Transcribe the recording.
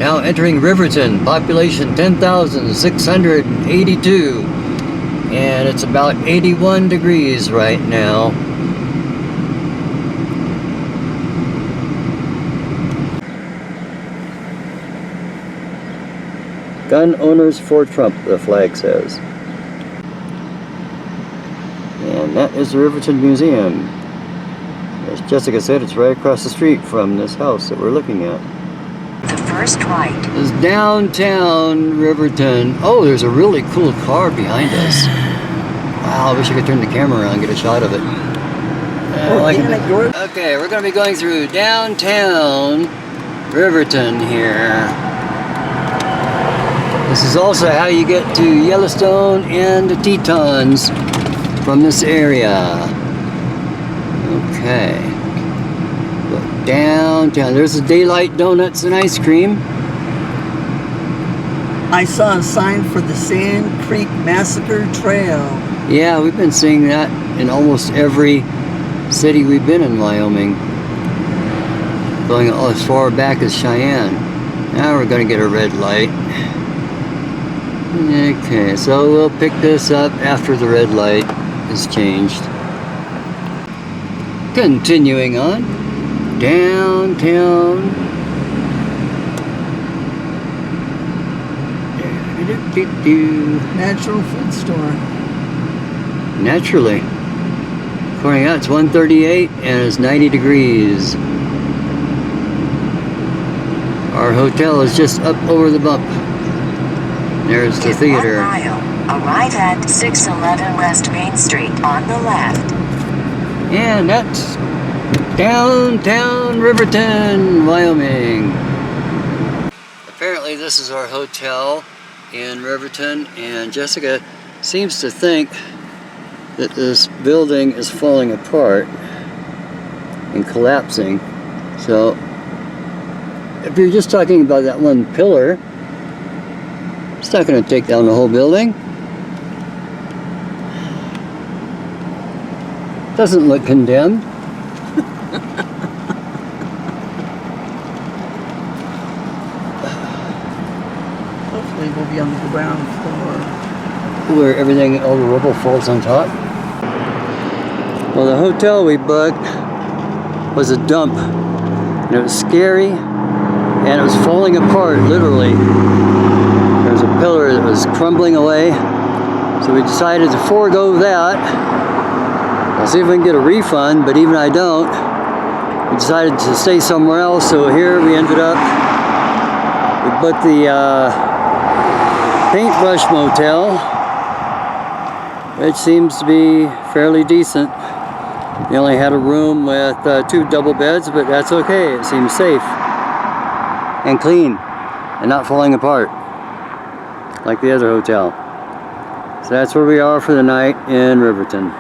Now entering Riverton, population 10,682, and it's about 81 degrees right now. Gun owners for Trump, the flag says. And that is the Riverton Museum. As Jessica said, it's right across the street from this house that we're looking at. The first right. This is downtown Riverton. Oh, there's a really cool car behind us. Wow, I wish I could turn the camera around and get a shot of it. Okay, we're going to be going through downtown Riverton here. This is also how you get to Yellowstone and the Tetons from this area. Okay. Look, downtown. There's the Daylight Donuts and Ice Cream. I saw a sign for the Sand Creek Massacre Trail. Yeah, we've been seeing that in almost every city we've been in Wyoming. Going as far back as Cheyenne. Now we're going to get a red light. Okay, so we'll pick this up after the red light is changed. Continuing on, downtown. Natural food store. Naturally. According to that, it's 138 and it's 90 degrees. Our hotel is just up over the bump. There's the theater. In 1 mile, arrive at 611 West Main Street on the left. And that's downtown Riverton, Wyoming. Apparently this is our hotel in Riverton, and Jessica seems to think that this building is falling apart and collapsing. So if you're just talking about that one pillar, it's not going to take down the whole building. Doesn't look condemned. Hopefully we'll be on the ground floor. Where everything, all the rubble falls on top. Well, the hotel we booked was a dump. And it was scary, and it was falling apart, literally. There was a pillar that was crumbling away. So we decided to forego that. I'll see if we can get a refund, but even I don't. We decided to stay somewhere else, so here we ended up. We booked the Paintbrush Motel, which seems to be fairly decent. They only had a room with 2 double beds, but that's okay. It seems safe and clean and not falling apart like the other hotel. So that's where we are for the night in Riverton.